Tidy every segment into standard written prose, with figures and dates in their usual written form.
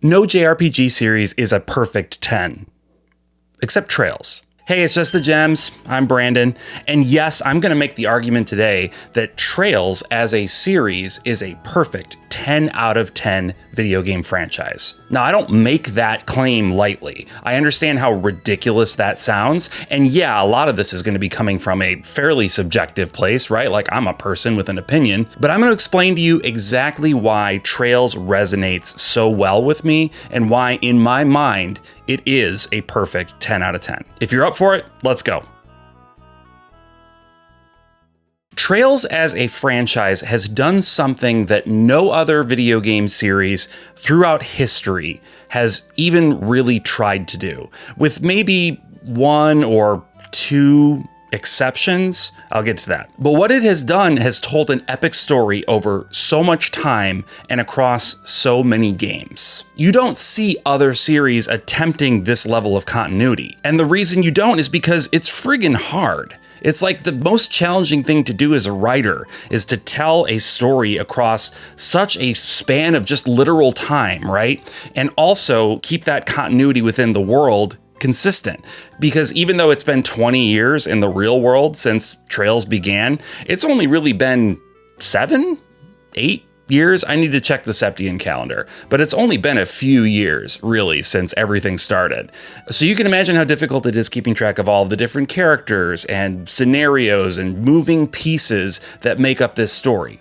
No JRPG series is a perfect 10, except Trails. Hey, it's just the gems. I'm Brandon. And yes, I'm going to make the argument today that Trails as a series is a perfect 10 out of 10 video game franchise. Now, I don't make that claim lightly. I understand how ridiculous that sounds. And yeah, a lot of this is going to be coming from a fairly subjective place, right? Like I'm a person with an opinion, but I'm going to explain to you exactly why Trails resonates so well with me and why, in my mind, it is a perfect 10 out of 10. If you're up for it, let's go. Trails as a franchise has done something that no other video game series throughout history has even really tried to do. With maybe one or two exceptions, I'll get to that. But what it has done has told an epic story over so much time and across so many games. You don't see other series attempting this level of continuity. And the reason you don't is because it's friggin' hard. It's like the most challenging thing to do as a writer is to tell a story across such a span of just literal time, right? And also keep that continuity within the world consistent. Because even though it's been 20 years in the real world since Trails began, it's only really been 7, 8 years. I need to check the Septian calendar, but it's only been a few years really since everything started. So you can imagine how difficult it is keeping track of all of the different characters and scenarios and moving pieces that make up this story.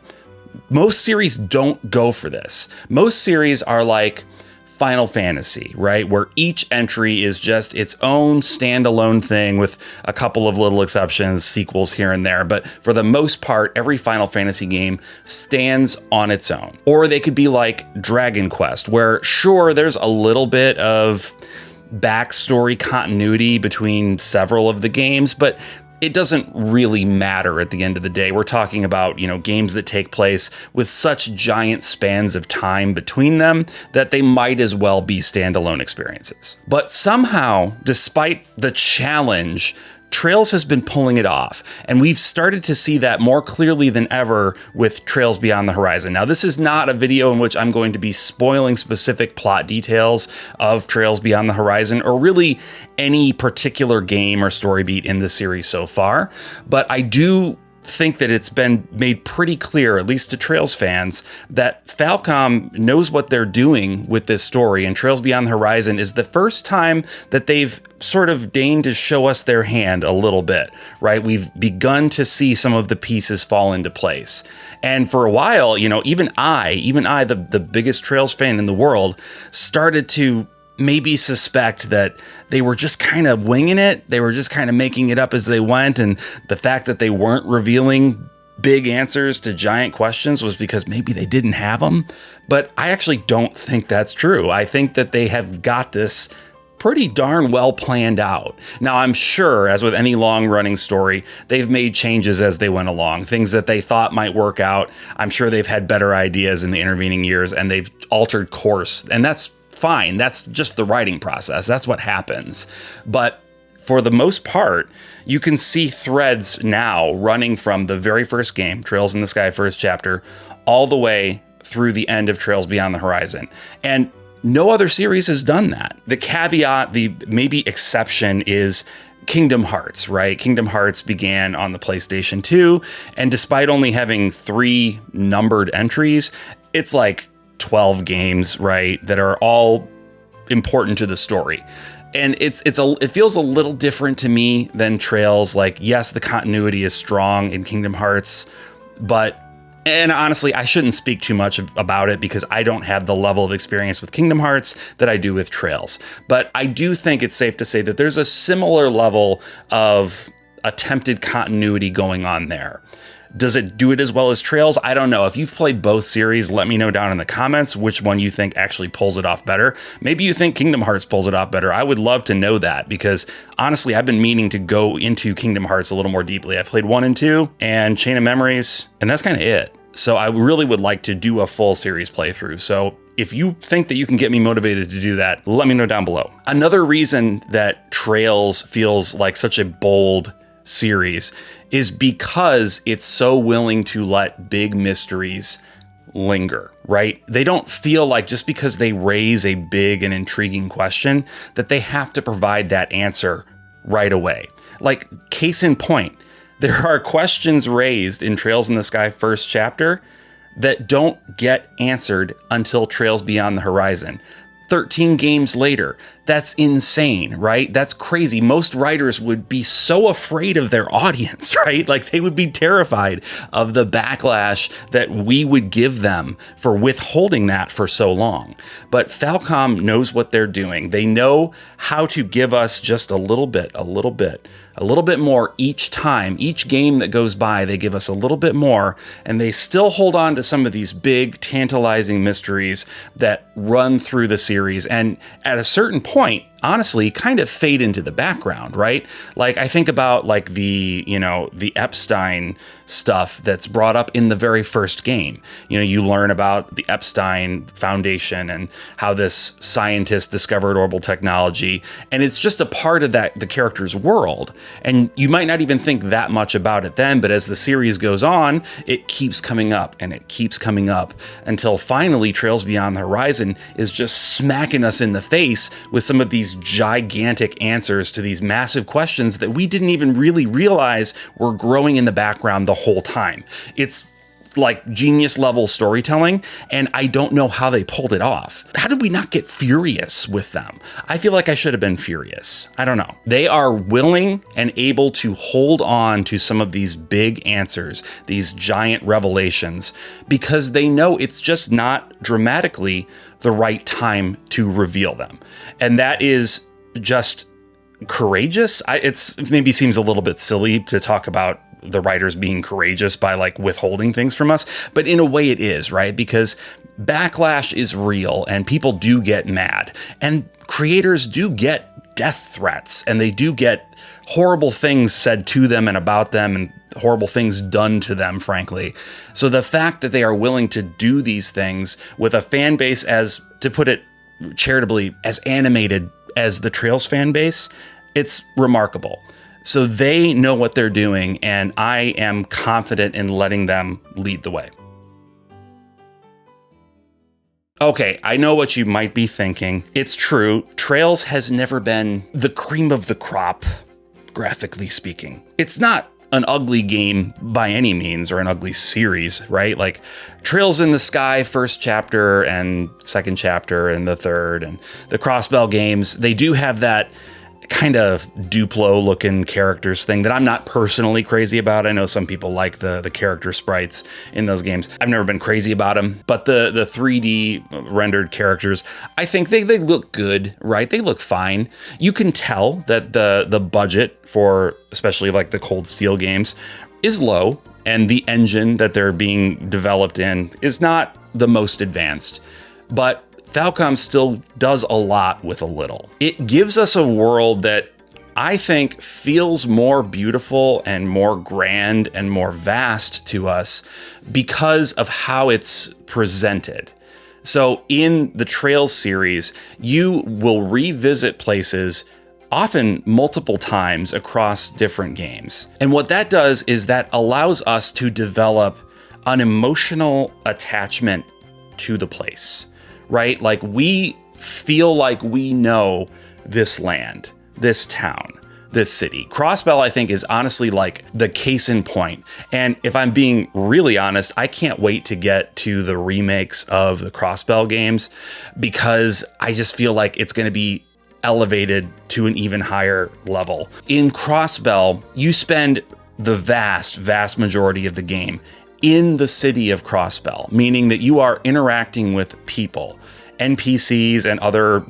Most series don't go for this. Most series are like Final Fantasy, right? Where each entry is just its own standalone thing with a couple of little exceptions, sequels here and there. But for the most part, every Final Fantasy game stands on its own. Or they could be like Dragon Quest, where sure, there's a little bit of backstory continuity between several of the games, but it doesn't really matter at the end of the day. We're talking about, games that take place with such giant spans of time between them that they might as well be standalone experiences. But somehow, despite the challenge, Trails has been pulling it off, and we've started to see that more clearly than ever with Trails Beyond the Horizon. Now, this is not a video in which I'm going to be spoiling specific plot details of Trails Beyond the Horizon, or really any particular game or story beat in the series so far, but I do think that it's been made pretty clear, at least to Trails fans, that Falcom knows what they're doing with this story, and Trails Beyond the Horizon is the first time that they've sort of deigned to show us their hand a little bit, right? We've begun to see some of the pieces fall into place. And for a while, even I, the biggest Trails fan in the world, started to maybe suspect that they were just kind of winging it. They were just kind of making it up as they went. And the fact that they weren't revealing big answers to giant questions was because maybe they didn't have them. But I actually don't think that's true. I think that they have got this pretty darn well planned out. Now, I'm sure, as with any long-running story, they've made changes as they went along. Things that they thought might work out. I'm sure they've had better ideas in the intervening years, and they've altered course. And that's fine. That's just the writing process. That's what happens. But for the most part, you can see threads now running from the very first game, Trails in the Sky first chapter, all the way through the end of Trails Beyond the Horizon. And no other series has done that. The caveat, the maybe exception is Kingdom Hearts, right? Kingdom Hearts began on the PlayStation 2, and despite only having 3 numbered entries, it's like 12 games, right, that are all important to the story. And it feels a little different to me than Trails. Like, yes, the continuity is strong in Kingdom Hearts, and honestly, I shouldn't speak too much about it because I don't have the level of experience with Kingdom Hearts that I do with Trails. But I do think it's safe to say that there's a similar level of attempted continuity going on there. Does it do it as well as Trails? I don't know. If you've played both series, let me know down in the comments which one you think actually pulls it off better. Maybe you think Kingdom Hearts pulls it off better. I would love to know that because honestly, I've been meaning to go into Kingdom Hearts a little more deeply. I've played 1 and 2 and Chain of Memories, and that's kind of it. So I really would like to do a full series playthrough. So if you think that you can get me motivated to do that, let me know down below. Another reason that Trails feels like such a bold series is because it's so willing to let big mysteries linger, right? They don't feel like just because they raise a big and intriguing question that they have to provide that answer right away. Like, case in point, there are questions raised in Trails in the Sky first chapter that don't get answered until Trails Beyond the Horizon. 13 games later. That's insane, right? That's crazy. Most writers would be so afraid of their audience, right? Like, they would be terrified of the backlash that we would give them for withholding that for so long. But Falcom knows what they're doing. They know how to give us just a little bit more each time. Each game that goes by, they give us a little bit more, and they still hold on to some of these big, tantalizing mysteries that run through the series. And at a certain point, honestly, kind of fade into the background, right? Like, I think about like the Epstein stuff that's brought up in the very first game. You learn about the Epstein Foundation and how this scientist discovered orbital technology, and it's just a part of the character's world. And you might not even think that much about it then, but as the series goes on, it keeps coming up and it keeps coming up until finally Trails Beyond the Horizon is just smacking us in the face with some of these gigantic answers to these massive questions that we didn't even really realize were growing in the background the whole time. It's like genius level storytelling, and I don't know how they pulled it off. How did we not get furious with them? I feel like I should have been furious. I don't know. They are willing and able to hold on to some of these big answers, these giant revelations, because they know it's just not dramatically the right time to reveal them. And that is just courageous. It maybe seems a little bit silly to talk about the writers being courageous by like withholding things from us, but in a way it is, right? Because backlash is real and people do get mad, and creators do get death threats, and they do get horrible things said to them and about them, and horrible things done to them, frankly. So the fact that they are willing to do these things with a fan base, as, to put it charitably, as animated as the Trails fan base, it's remarkable. So they know what they're doing, and I am confident in letting them lead the way. Okay, I know what you might be thinking. It's true, Trails has never been the cream of the crop, graphically speaking. It's not an ugly game by any means, or an ugly series, right? Like Trails in the Sky first chapter and second chapter and the third, and the Crossbell games, they do have that kind of Duplo looking characters thing that I'm not personally crazy about. I know some people like the character sprites in those games. I've never been crazy about them, but the 3D rendered characters, I think they look good, right? They look fine. You can tell that the budget for especially like the Cold Steel games is low, and the engine that they're being developed in is not the most advanced, but Falcom still does a lot with a little. It gives us a world that I think feels more beautiful and more grand and more vast to us because of how it's presented. So in the Trails series, you will revisit places often multiple times across different games. And what that does is that allows us to develop an emotional attachment to the place. Right? Like, we feel like we know this land, this town, this city. Crossbell, I think, is honestly like the case in point. And if I'm being really honest, I can't wait to get to the remakes of the Crossbell games, because I just feel like it's going to be elevated to an even higher level. In Crossbell, you spend the vast majority of the game in the city of Crossbell, meaning that you are interacting with people, NPCs and other,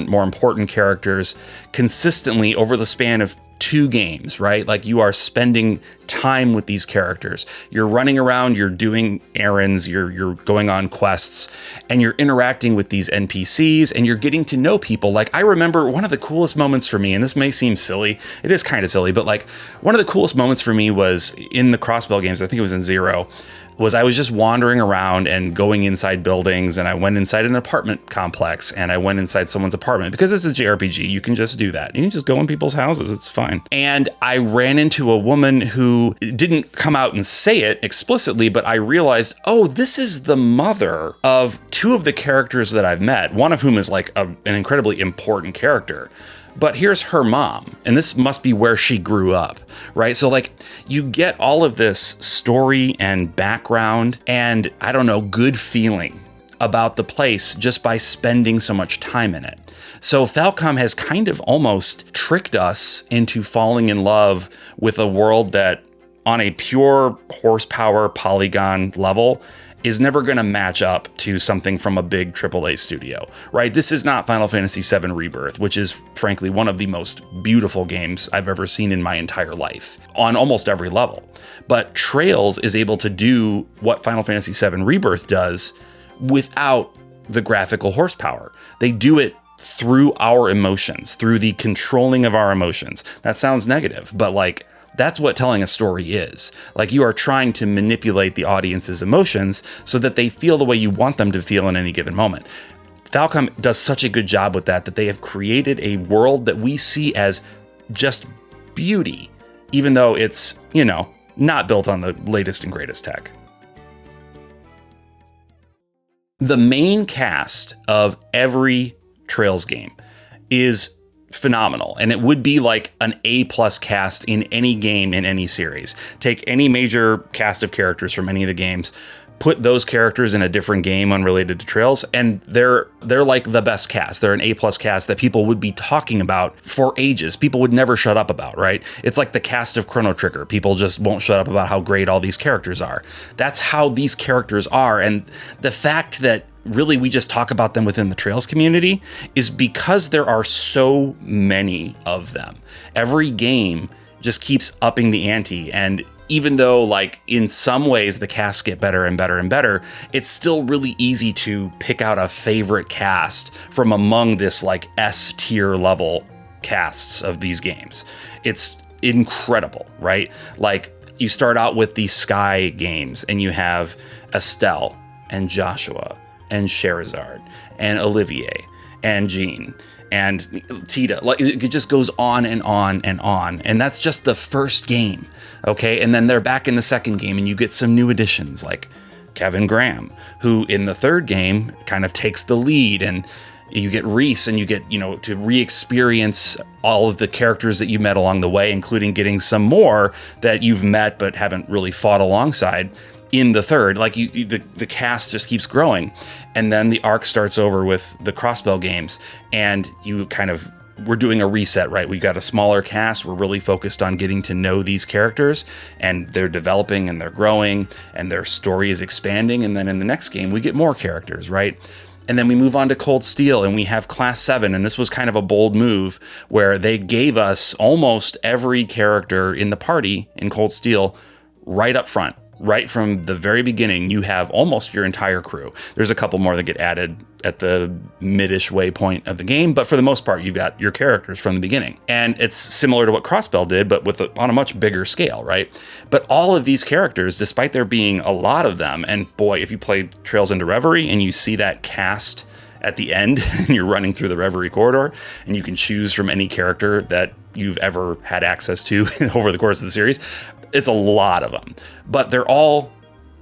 more important characters consistently over the span of 2 games, right? Like, you are spending time with these characters. You're running around, you're doing errands, you're going on quests, and you're interacting with these NPCs, and you're getting to know people. Like, I remember one of the coolest moments for me, and this may seem silly, it is kind of silly, but like one of the coolest moments for me was in the Crossbell games, I think it was in 0. was I was just wandering around and going inside buildings, and I went inside an apartment complex, and I went inside someone's apartment because it's a JRPG. You can just do that. You can just go in people's houses. It's fine. And I ran into a woman who didn't come out and say it explicitly, but I realized, oh, this is the mother of two of the characters that I've met, one of whom is like an incredibly important character. But here's her mom, and this must be where she grew up, right? So like you get all of this story and background and, I don't know, good feeling about the place just by spending so much time in it. So Falcom has kind of almost tricked us into falling in love with a world that on a pure horsepower polygon level is never going to match up to something from a big AAA studio, right? This is not Final Fantasy VII Rebirth, which is frankly one of the most beautiful games I've ever seen in my entire life on almost every level. But Trails is able to do what Final Fantasy VII Rebirth does without the graphical horsepower. They do it through our emotions, through the controlling of our emotions. That sounds negative, but like, that's what telling a story is. Like, you are trying to manipulate the audience's emotions so that they feel the way you want them to feel in any given moment. Falcom does such a good job with that they have created a world that we see as just beauty, even though it's, you know, not built on the latest and greatest tech. The main cast of every Trails game is phenomenal, and it would be like an A+ cast in any game in any series. Take any major cast of characters from any of the games, put those characters in a different game unrelated to Trails, and they're like the best cast. They're an A+ cast that people would be talking about for ages. People would never shut up about, right? It's like the cast of Chrono Trigger. People just won't shut up about how great all these characters are. That's how these characters are, and the fact that really we just talk about them within the Trails community is because there are so many of them. Every game just keeps upping the ante, and even though like in some ways the casts get better and better and better, it's still really easy to pick out a favorite cast from among this like S tier level casts of these games. It's incredible, right? Like you start out with the Sky games and you have Estelle and Joshua and Sherazard and Olivier and Jean and Tita. Like it just goes on and on and on. And that's just the first game. Okay. And then they're back in the second game and you get some new additions like Kevin Graham, who in the third game kind of takes the lead, and you get Reese and you get, you know, to re-experience all of the characters that you met along the way, including getting some more that you've met but haven't really fought alongside in the third. Like the cast just keeps growing. And then the arc starts over with the Crossbell games, and we're doing a reset, right? We got a smaller cast. We're really focused on getting to know these characters, and they're developing and they're growing and their story is expanding. And then in the next game, we get more characters, right? And then we move on to Cold Steel and we have Class 7. And this was kind of a bold move where they gave us almost every character in the party in Cold Steel right up front. Right from the very beginning, you have almost your entire crew. There's a couple more that get added at the mid-ish way point of the game, but for the most part, you've got your characters from the beginning. And it's similar to what Crossbell did, but on a much bigger scale, right? But all of these characters, despite there being a lot of them, and boy, if you play Trails into Reverie and you see that cast at the end and you're running through the Reverie corridor and you can choose from any character that you've ever had access to over the course of the series, it's a lot of them, but they're all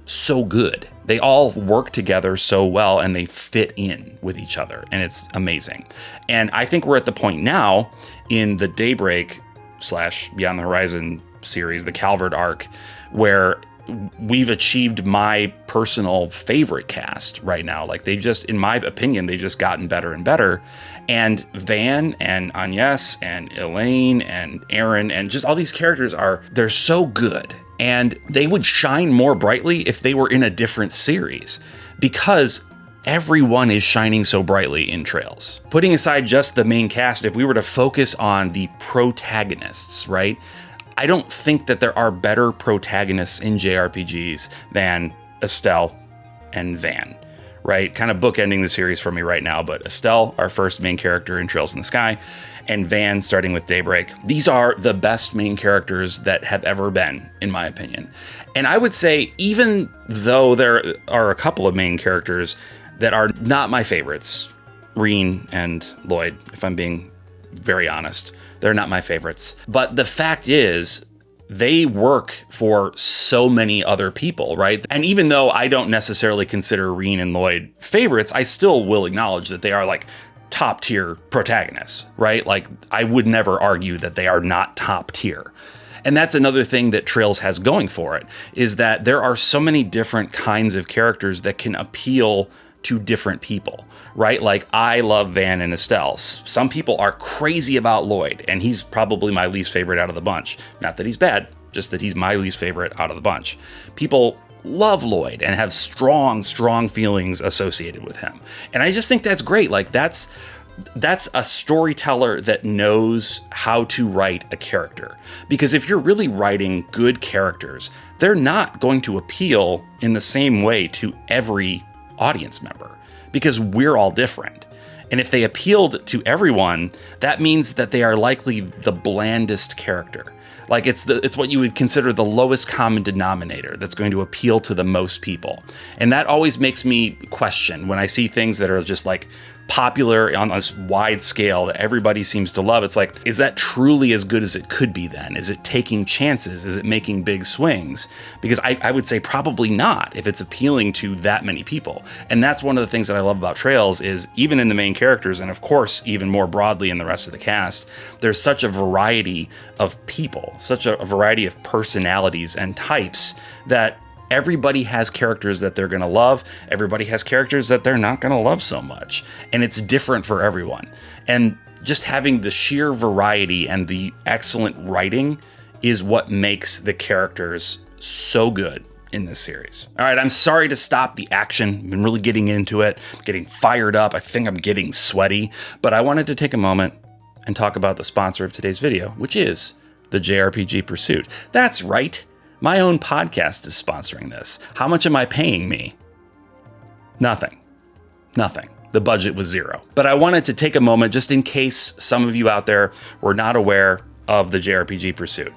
so good. They all work together so well and they fit in with each other, and it's amazing. And I think we're at the point now in the Daybreak / Beyond the Horizon series, the Calvard arc, where we've achieved my personal favorite cast right now. Like they've just, in my opinion, they've just gotten better and better. And Van and Agnes and Elaine and Aaron and just all these characters they're so good. And they would shine more brightly if they were in a different series, because everyone is shining so brightly in Trails. Putting aside just the main cast, if we were to focus on the protagonists, right? I don't think that there are better protagonists in JRPGs than Estelle and Van, right? Kind of bookending the series for me right now, but Estelle, our first main character in Trails in the Sky, and Van starting with Daybreak. These are the best main characters that have ever been, in my opinion. And I would say, even though there are a couple of main characters that are not my favorites, Reen and Lloyd, if I'm being very honest, they're not my favorites. But the fact is, they work for so many other people, right? And even though I don't necessarily consider Reen and Lloyd favorites, I still will acknowledge that they are like top tier protagonists, right? Like, I would never argue that they are not top tier. And that's another thing that Trails has going for it, is that there are so many different kinds of characters that can appeal to different people, right? Like, I love Van and Estelle. Some people are crazy about Lloyd, and he's probably my least favorite out of the bunch. Not that he's bad, just that he's my least favorite out of the bunch. People love Lloyd and have strong feelings associated with him. And I just think that's great. Like, that's a storyteller that knows how to write a character. Because if you're really writing good characters, they're not going to appeal in the same way to every audience member, because we're all different. And if they appealed to everyone, that means that they are likely the blandest character. Like, it's what you would consider the lowest common denominator that's going to appeal to the most people. And that always makes me question when I see things that are just like popular on this wide scale that everybody seems to love. It's like, is that truly as good as it could be then? Is it taking chances? Is it making big swings? Because I would say probably not, if it's appealing to that many people. And that's one of the things that I love about Trails, is even in the main characters, and of course even more broadly in the rest of the cast, there's such a variety of people, such a variety of personalities and types, that everybody has characters that they're going to love. Everybody has characters that they're not going to love so much. And it's different for everyone. And just having the sheer variety and the excellent writing is what makes the characters so good in this series. All right, I'm sorry to stop the action. I've been really getting into it, getting fired up. I think I'm getting sweaty. But I wanted to take a moment and talk about the sponsor of today's video, which is the JRPG Pursuit. That's right. My own podcast is sponsoring this. How much am I paying me? Nothing. The budget was zero. But I wanted to take a moment, just in case some of you out there were not aware of the JRPG Pursuit.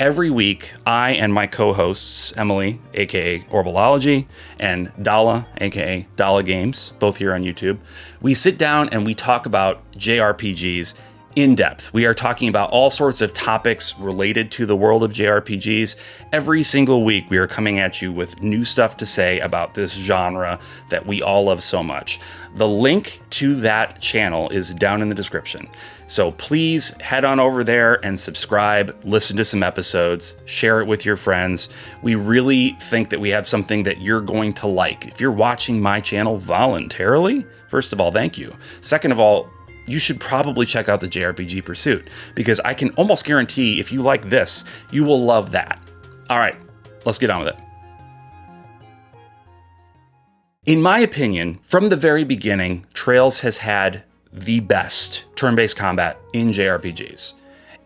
Every week, I and my co-hosts, Emily, aka Orbalology, and Dala, aka Dala Games, both here on YouTube, we sit down and we talk about JRPGs in depth. We are talking about all sorts of topics related to the world of JRPGs. Every single week, we are coming at you with new stuff to say about this genre that we all love so much. The link to that channel is down in the description. So please head on over there and subscribe, listen to some episodes, share it with your friends. We really think that we have something that you're going to like. If you're watching my channel voluntarily, first of all, thank you. Second of all, you should probably check out the JRPG Pursuit, because I can almost guarantee if you like this, you will love that. All right, let's get on with it. In my opinion, from the very beginning, Trails has had the best turn-based combat in JRPGs.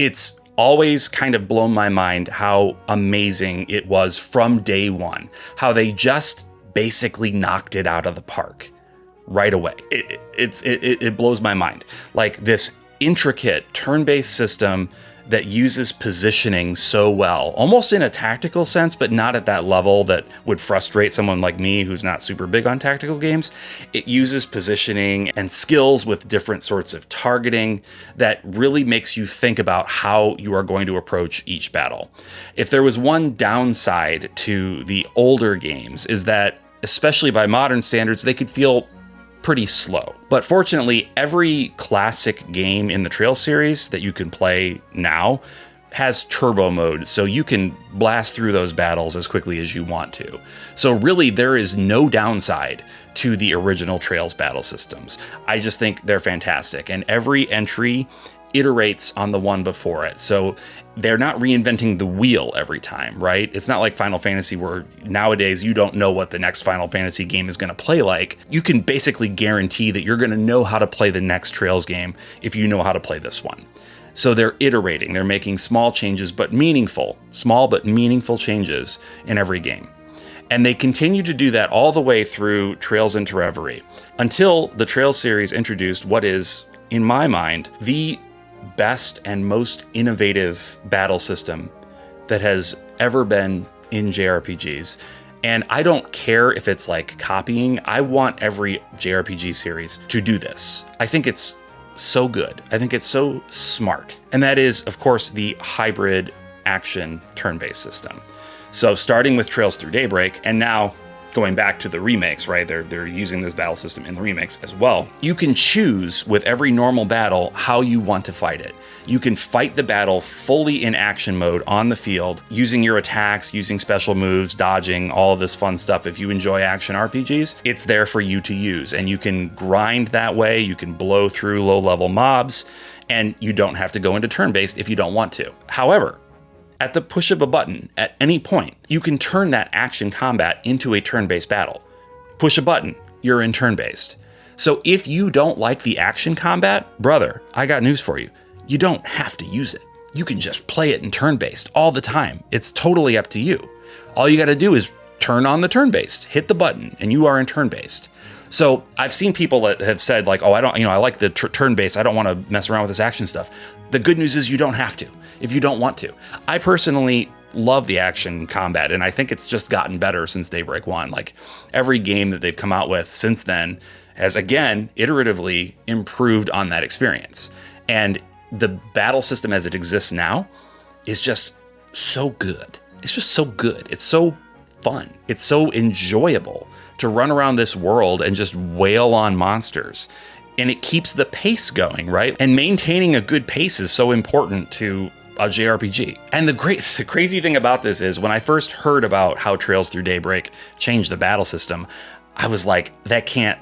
It's always kind of blown my mind how amazing it was from day one, how they just basically knocked it out of the park right away. It blows my mind. Like, this intricate turn-based system that uses positioning so well, almost in a tactical sense, but not at that level that would frustrate someone like me who's not super big on tactical games. It uses positioning and skills with different sorts of targeting that really makes you think about how you are going to approach each battle. If there was one downside to the older games, is that, especially by modern standards, they could feel pretty slow. But fortunately, every classic game in the Trails series that you can play now has turbo mode, so you can blast through those battles as quickly as you want to. So really, there is no downside to the original Trails battle systems. I just think they're fantastic, and every entry iterates on the one before it. So they're not reinventing the wheel every time, right? It's not like Final Fantasy, where nowadays you don't know what the next Final Fantasy game is going to play like. You can basically guarantee that you're going to know how to play the next Trails game if you know how to play this one. So they're iterating, they're making small changes, but meaningful, small but meaningful changes in every game. And they continue to do that all the way through Trails into Reverie, until the Trails series introduced what is, in my mind, the best and most innovative battle system that has ever been in JRPGs. And I don't care if it's like copying. I want every JRPG series to do this. I think it's so good. I think it's so smart. And that is, of course, the hybrid action turn-based system. So starting with Trails Through Daybreak, and now going back to the remakes, right? They're using this battle system in the remakes as well. You can choose with every normal battle how you want to fight it. You can fight the battle fully in action mode on the field, using your attacks, using special moves, dodging, all of this fun stuff. If you enjoy action RPGs, it's there for you to use. And you can grind that way, you can blow through low-level mobs, and you don't have to go into turn-based if you don't want to. However, at the push of a button, at any point, you can turn that action combat into a turn-based battle. Push a button, you're in turn-based. So if you don't like the action combat, brother, I got news for you. You don't have to use it. You can just play it in turn-based all the time. It's totally up to you. All you gotta do is turn on the turn-based, hit the button, and you are in turn-based. So I've seen people that have said like, oh, I like the turn-based. I don't want to mess around with this action stuff. The good news is you don't have to if you don't want to. I personally love the action combat, and I think it's just gotten better since Daybreak 1. Like every game that they've come out with since then has, again, iteratively improved on that experience. And the battle system as it exists now is just so good. It's just so good. It's so fun. It's so enjoyable to run around this world and just wail on monsters. And it keeps the pace going, right? And maintaining a good pace is so important to a JRPG. And the crazy thing about this is when I first heard about how Trails Through Daybreak changed the battle system, I was like, that can't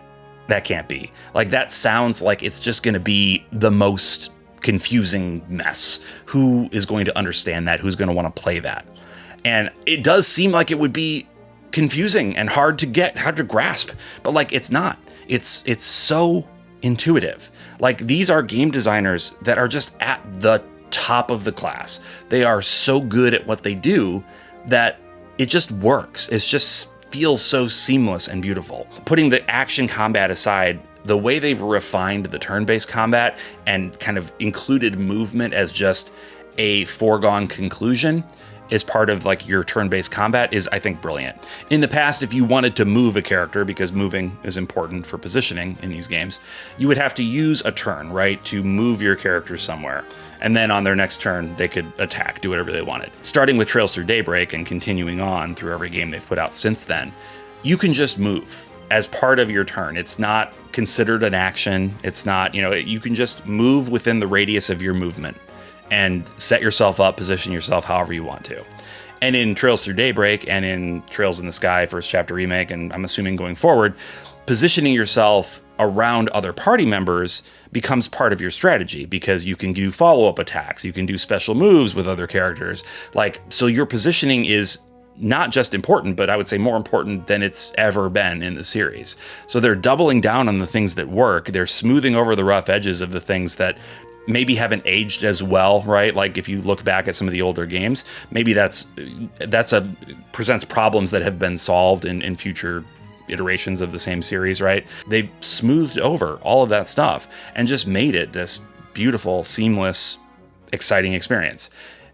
be. Like, that sounds like it's just going to be the most confusing mess. Who is going to understand that? Who's going to want to play that? And it does seem like it would be confusing and hard to grasp, but like, it's not. It's so intuitive. Like, these are game designers that are just at the top of the class. They are so good at what they do that it just works. It just feels so seamless and beautiful. Putting the action combat aside, the way they've refined the turn-based combat and kind of included movement as just a foregone conclusion as part of like your turn-based combat is, I think, brilliant. In the past, if you wanted to move a character, because moving is important for positioning in these games, you would have to use a turn, right, to move your character somewhere. And then on their next turn, they could attack, do whatever they wanted. Starting with Trails Through Daybreak and continuing on through every game they've put out since then, you can just move as part of your turn. It's not considered an action. It's not, you can just move within the radius of your movement and set yourself up, position yourself however you want to. And in Trails Through Daybreak and in Trails in the Sky, First Chapter Remake, and I'm assuming going forward, positioning yourself around other party members becomes part of your strategy because you can do follow-up attacks, you can do special moves with other characters. So your positioning is not just important, but I would say more important than it's ever been in the series. So they're doubling down on the things that work. They're smoothing over the rough edges of the things that maybe haven't aged as well, right? Like if you look back at some of the older games, maybe presents problems that have been solved in future iterations of the same series, right? They've smoothed over all of that stuff and just made it this beautiful, seamless, exciting experience.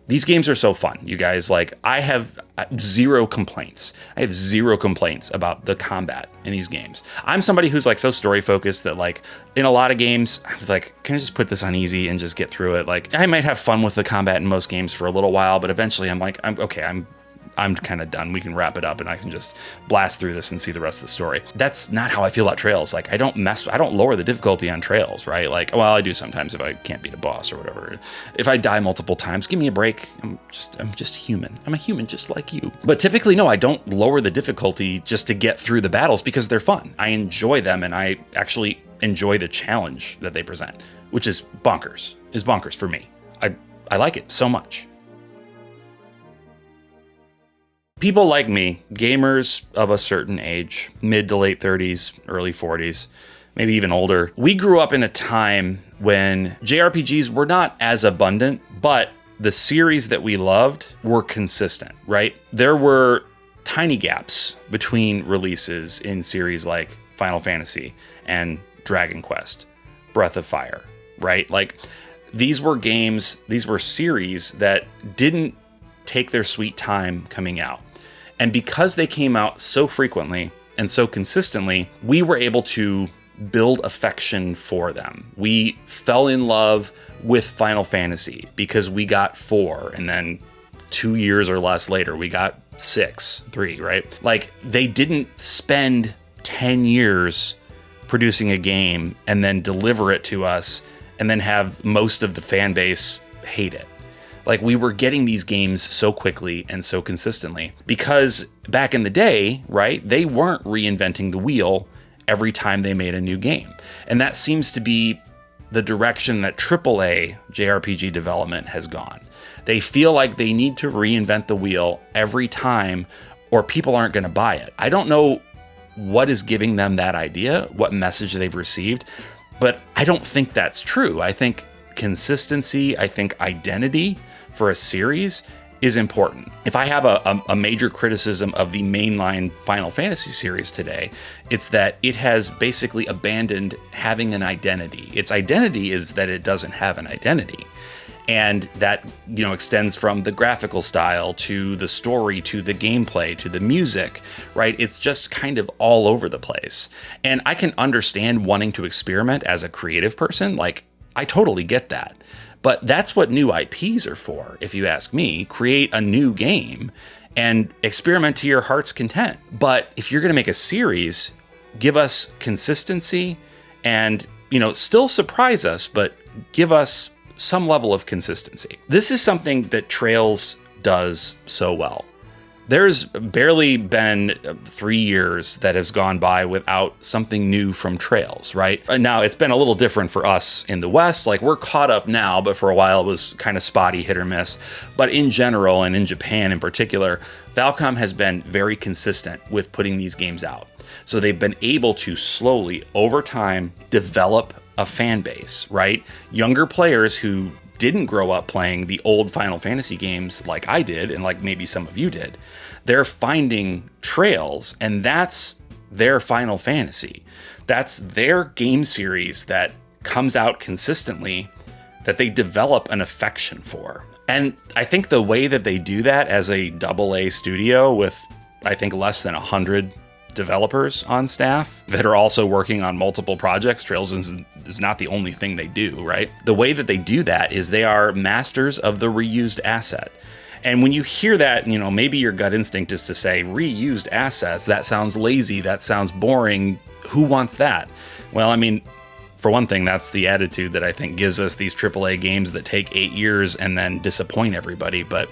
These games are so fun, you guys. Like, I have zero complaints. I have zero complaints about the combat in these games. I'm somebody who's like so story focused that like in a lot of games, I'm like, can I just put this on easy and just get through it? Like, I might have fun with the combat in most games for a little while, but eventually I'm like, I'm kind of done. We can wrap it up and I can just blast through this and see the rest of the story. That's not how I feel about Trails. Like, I don't lower the difficulty on Trails, right? Like, well, I do sometimes if I can't beat a boss or whatever. If I die multiple times, give me a break. I'm just human. I'm a human just like you. But typically, no, I don't lower the difficulty just to get through the battles because they're fun. I enjoy them and I actually enjoy the challenge that they present, which is bonkers for me. I like it so much. People like me, gamers of a certain age, mid to late 30s, early 40s, maybe even older, we grew up in a time when JRPGs were not as abundant, but the series that we loved were consistent, right? There were tiny gaps between releases in series like Final Fantasy and Dragon Quest, Breath of Fire, right? Like, these were series that didn't take their sweet time coming out. And because they came out so frequently and so consistently, we were able to build affection for them. We fell in love with Final Fantasy because we got 4, and then 2 years or less later, we got 3, right? Like, they didn't spend 10 years producing a game and then deliver it to us and then have most of the fan base hate it. Like, we were getting these games so quickly and so consistently because back in the day, right, they weren't reinventing the wheel every time they made a new game. And that seems to be the direction that AAA JRPG development has gone. They feel like they need to reinvent the wheel every time or people aren't going to buy it. I don't know what is giving them that idea, what message they've received, but I don't think that's true. I think consistency, I think identity for a series is important. If I have a major criticism of the mainline Final Fantasy series today, it's that it has basically abandoned having an identity. Its identity is that it doesn't have an identity. And that, extends from the graphical style to the story, to the gameplay, to the music, right? It's just kind of all over the place. And I can understand wanting to experiment as a creative person. Like, I totally get that. But that's what new IPs are for, if you ask me. Create a new game and experiment to your heart's content. But if you're going to make a series, give us consistency and, still surprise us, but give us some level of consistency. This is something that Trails does so well. There's barely been 3 years that has gone by without something new from Trails, right? Now, it's been a little different for us in the West. Like, we're caught up now, but for a while it was kind of spotty, hit or miss. But in general, and in Japan in particular, Falcom has been very consistent with putting these games out. So they've been able to slowly, over time, develop a fan base, right? Younger players who didn't grow up playing the old Final Fantasy games like I did, and like maybe some of you did, they're finding Trails, and that's their Final Fantasy. That's their game series that comes out consistently, that they develop an affection for. And I think the way that they do that as a AA studio with, I think, less than 100 developers on staff that are also working on multiple projects. Trails is not the only thing they do, right? The way that they do that is they are masters of the reused asset. And when you hear that, maybe your gut instinct is to say, reused assets, that sounds lazy, that sounds boring. Who wants that? Well, for one thing, that's the attitude that I think gives us these AAA games that take 8 years and then disappoint everybody. But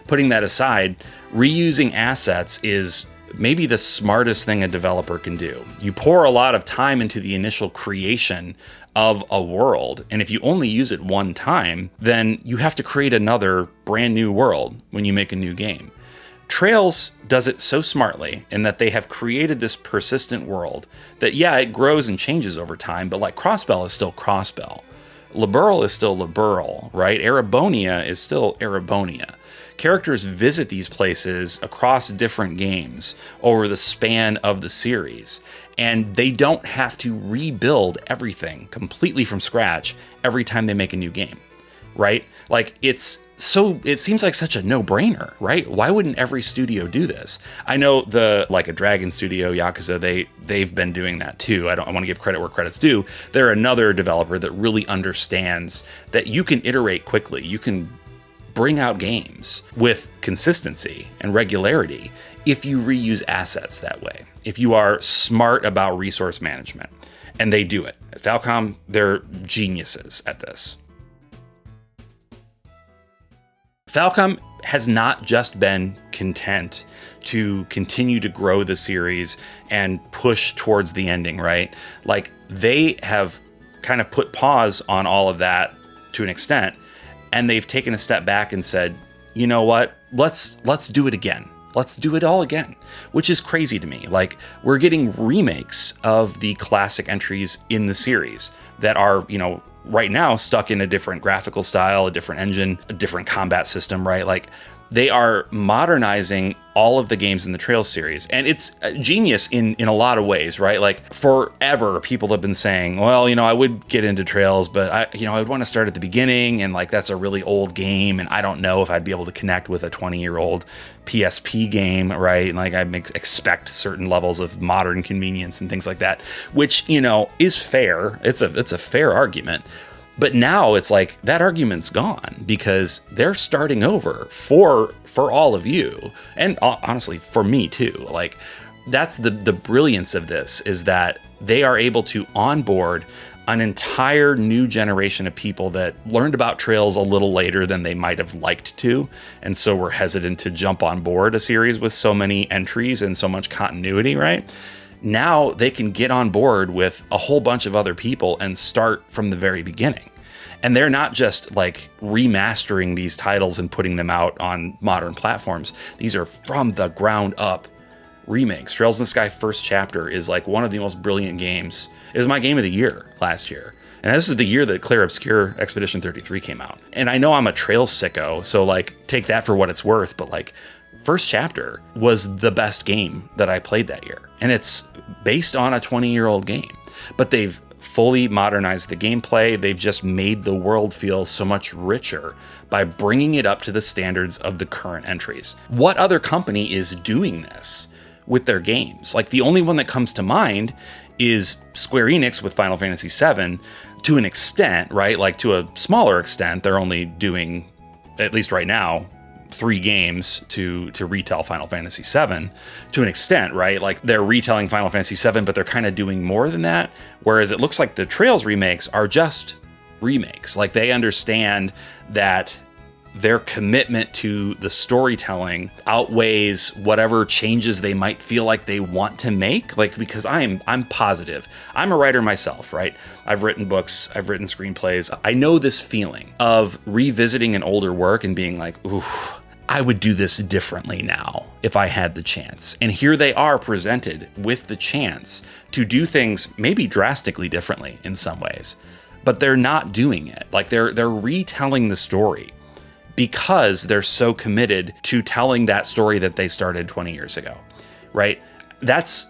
putting that aside, reusing assets is maybe the smartest thing a developer can do. You pour a lot of time into the initial creation of a world, and if you only use it one time, then you have to create another brand new world when you make a new game. Trails does it so smartly in that they have created this persistent world that, yeah, it grows and changes over time, but like Crossbell is still Crossbell. Liberl is still Liberl, right? Erebonia is still Erebonia. Characters visit these places across different games over the span of the series, and they don't have to rebuild everything completely from scratch every time they make a new game, right? Like, it seems like such a no-brainer, right? Why wouldn't every studio do this? I know a Dragon Studio, Yakuza, they've been doing that too. I want to give credit where credit's due. They're another developer that really understands that you can iterate quickly. You can bring out games with consistency and regularity if you reuse assets that way, if you are smart about resource management. And they do it. At Falcom, they're geniuses at this. Falcom has not just been content to continue to grow the series and push towards the ending, right? Like, they have kind of put pause on all of that to an extent, and they've taken a step back and said, you know what, let's do it again. Let's do it all again, which is crazy to me. Like, we're getting remakes of the classic entries in the series that are, right now stuck in a different graphical style, a different engine, a different combat system, right? Like, They are modernizing all of the games in the Trails series. And it's genius in a lot of ways, right? Like forever, people have been saying, well, I would get into Trails, but I would want to start at the beginning. And like, that's a really old game. And I don't know if I'd be able to connect with a 20-year-old PSP game, right? And like, I expect certain levels of modern convenience and things like that, which, is fair. It's a fair argument. But now it's like that argument's gone because they're starting over for all of you. And honestly, for me too. Like that's the brilliance of this, is that they are able to onboard an entire new generation of people that learned about Trails a little later than they might have liked to. And so were hesitant to jump on board a series with so many entries and so much continuity, right? Now they can get on board with a whole bunch of other people and start from the very beginning. And they're not just like remastering these titles and putting them out on modern platforms. These are from the ground up remakes. Trails in the Sky First Chapter is like one of the most brilliant games. It was my game of the year last year. And this is the year that Clair Obscur Expedition 33 came out. And I know I'm a Trails sicko, so like take that for what it's worth, but like First Chapter was the best game that I played that year. And it's based on a 20-year-old game. But they've fully modernized the gameplay. They've just made the world feel so much richer by bringing it up to the standards of the current entries. What other company is doing this with their games? Like the only one that comes to mind is Square Enix with Final Fantasy VII to an extent, right? Like to a smaller extent, they're only doing, at least right now, 3 games to retell Final Fantasy VII to an extent, right? Like they're retelling Final Fantasy VII, but they're kind of doing more than that. Whereas it looks like the Trails remakes are just remakes. Like they understand that their commitment to the storytelling outweighs whatever changes they might feel like they want to make. Like, because I'm positive. I'm a writer myself, right? I've written books, I've written screenplays. I know this feeling of revisiting an older work and being like, ooh, I would do this differently now if I had the chance. And here they are presented with the chance to do things maybe drastically differently in some ways, but they're not doing it. Like they're retelling the story because they're so committed to telling that story that they started 20 years ago, right? That's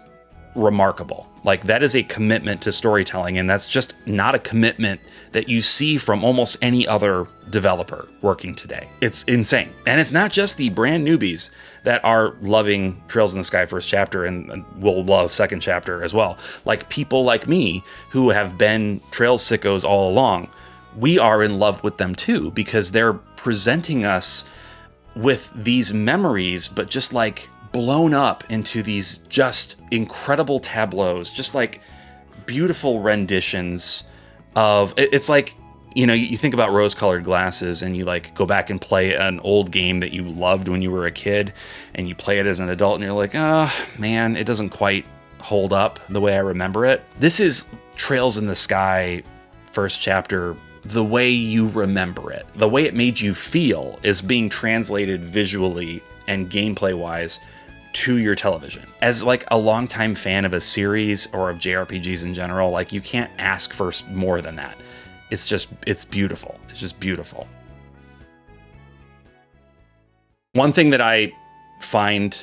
remarkable. Like that is a commitment to storytelling, and that's just not a commitment that you see from almost any other developer working today. It's insane. And it's not just the brand newbies that are loving Trails in the Sky First Chapter and will love Second Chapter as well. Like people like me who have been Trails sickos all along, we are in love with them too, because they're presenting us with these memories, but just like blown up into these just incredible tableaus, just like beautiful renditions of, it's like, you think about rose-colored glasses and you like go back and play an old game that you loved when you were a kid and you play it as an adult and you're like, oh man, it doesn't quite hold up the way I remember it. This is Trails in the Sky First Chapter the way you remember it. The way it made you feel is being translated visually and gameplay-wise to your television. As like a longtime fan of a series or of JRPGs in general, like you can't ask for more than that. It's beautiful. It's just beautiful. One thing that I find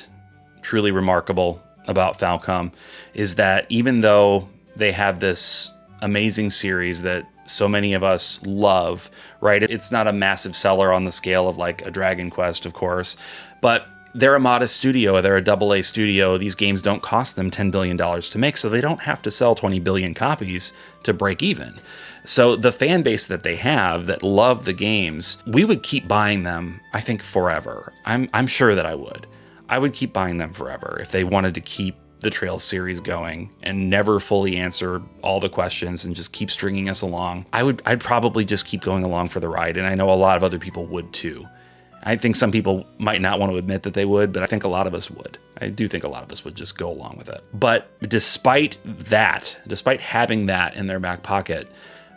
truly remarkable about Falcom is that even though they have this amazing series that so many of us love, right? It's not a massive seller on the scale of like a Dragon Quest, of course, but they're a modest studio. They're a AA studio. These games don't cost them $10 billion to make, so they don't have to sell 20 billion copies to break even. So the fan base that they have that love the games, we would keep buying them, I think, forever. I'm sure that I would. I would keep buying them forever if they wanted to keep the Trails series going and never fully answer all the questions and just keep stringing us along. I'd probably just keep going along for the ride, and I know a lot of other people would too. I think some people might not want to admit that they would, but I think a lot of us would. I do think a lot of us would just go along with it. But despite having that in their back pocket,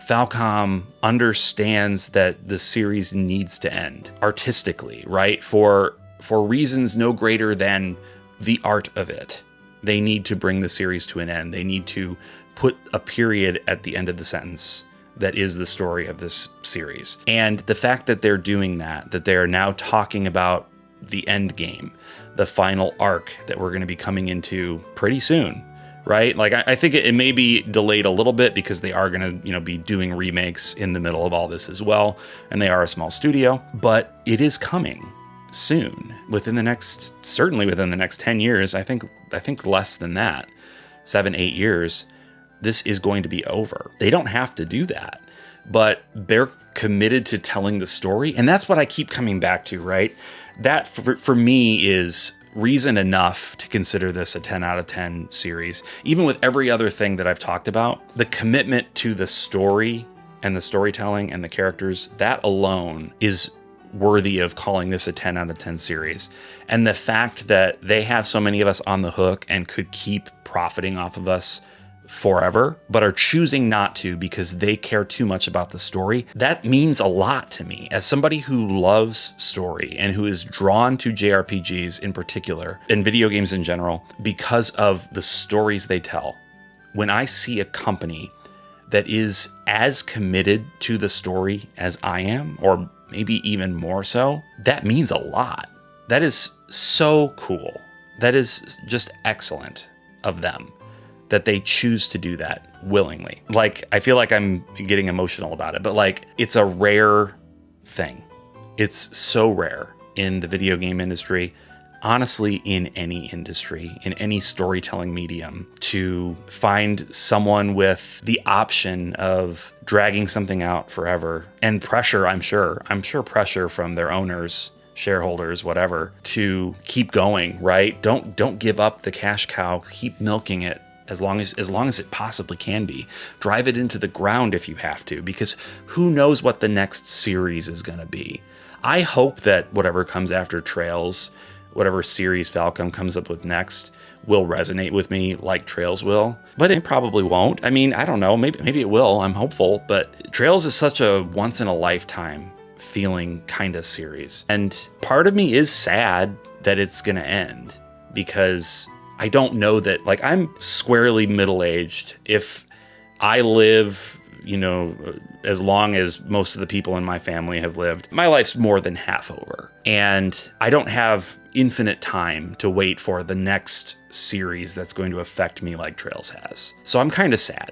Falcom understands that the series needs to end artistically, right? For reasons no greater than the art of it. They need to bring the series to an end. They need to put a period at the end of the sentence that is the story of this series. And the fact that they're doing that they're now talking about the end game, the final arc that we're going to be coming into pretty soon, right? Like, I think it may be delayed a little bit because they are going to, be doing remakes in the middle of all this as well, and they are a small studio, but it is coming soon, certainly within the next 10 years. I think less than that, 7-8 years, this is going to be over. They don't have to do that, but they're committed to telling the story. And that's what I keep coming back to, right? That for me is reason enough to consider this a 10 out of 10 series. Even with every other thing that I've talked about, the commitment to the story and the storytelling and the characters, that alone is worthy of calling this a 10 out of 10 series. And the fact that they have so many of us on the hook and could keep profiting off of us forever, but are choosing not to because they care too much about the story, that means a lot to me. As somebody who loves story and who is drawn to JRPGs in particular, and video games in general, because of the stories they tell, when I see a company that is as committed to the story as I am, or maybe even more so, that means a lot. That is so cool. That is just excellent of them, that they choose to do that willingly. Like, I feel like I'm getting emotional about it, but like, it's a rare thing. It's so rare in the video game industry, honestly, in any industry, in any storytelling medium, to find someone with the option of dragging something out forever, and pressure, I'm sure pressure from their owners, shareholders, whatever, to keep going, right? Don't give up the cash cow, keep milking it as long as it possibly can be. Drive it into the ground if you have to, because who knows what the next series is going to be. I hope that whatever comes after Trails, whatever series Falcom comes up with next, will resonate with me like Trails will, but it probably won't. I mean, I don't know, maybe it will. I'm hopeful, but Trails is such a once in a lifetime feeling kind of series. And part of me is sad that it's going to end, because I don't know that, like, I'm squarely middle-aged. If I live, as long as most of the people in my family have lived, my life's more than half over. And I don't have infinite time to wait for the next series that's going to affect me like Trails has. So I'm kind of sad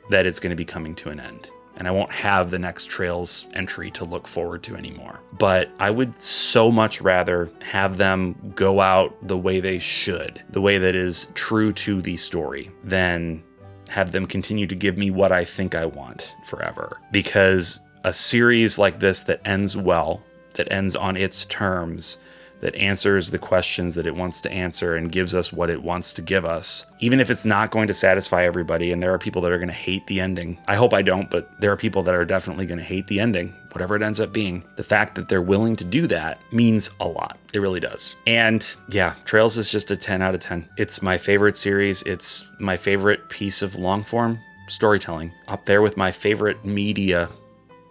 that it's going to be coming to an end, and I won't have the next Trails entry to look forward to anymore. But I would so much rather have them go out the way they should, the way that is true to the story, than have them continue to give me what I think I want forever. Because a series like this that ends well, that ends on its terms, that answers the questions that it wants to answer and gives us what it wants to give us, even if it's not going to satisfy everybody, and there are people that are going to hate the ending. I hope I don't, but there are people that are definitely going to hate the ending, whatever it ends up being. The fact that they're willing to do that means a lot. It really does. And yeah, Trails is just a 10 out of 10. It's my favorite series. It's my favorite piece of long form storytelling, up there with my favorite media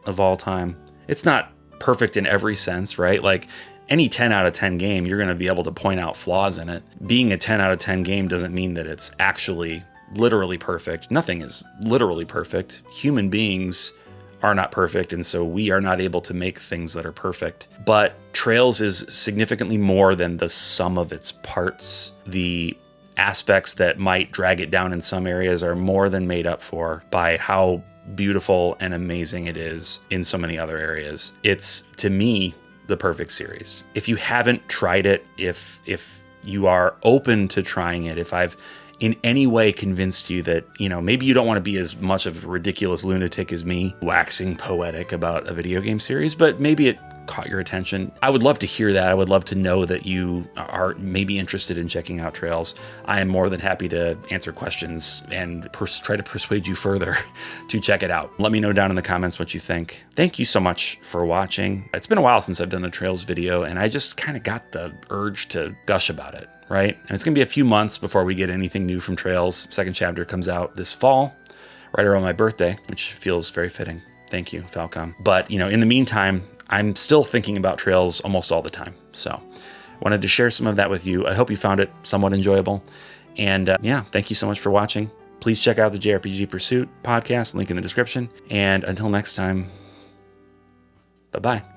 of all time. It's not perfect in every sense, right? Like, any 10 out of 10 game, you're going to be able to point out flaws in it. Being a 10 out of 10 game doesn't mean that it's actually literally perfect. Nothing is literally perfect. Human beings are not perfect, and so we are not able to make things that are perfect. But Trails is significantly more than the sum of its parts. The aspects that might drag it down in some areas are more than made up for by how beautiful and amazing it is in so many other areas. It's, to me, the perfect series. If you haven't tried it, if you are open to trying it, if I've in any way convinced you that, maybe you don't want to be as much of a ridiculous lunatic as me, waxing poetic about a video game series, but maybe it caught your attention, I would love to hear that. I would love to know that you are maybe interested in checking out Trails. I am more than happy to answer questions and try to persuade you further to check it out. Let me know down in the comments what you think. Thank you so much for watching. It's been a while since I've done a Trails video, and I just kind of got the urge to gush about it, right? And it's going to be a few months before we get anything new from Trails. Second chapter comes out this fall, right around my birthday, which feels very fitting. Thank you, Falcom. But, in the meantime, I'm still thinking about Trails almost all the time. So wanted to share some of that with you. I hope you found it somewhat enjoyable. And thank you so much for watching. Please check out the JRPG Pursuit podcast, link in the description. And until next time, bye-bye.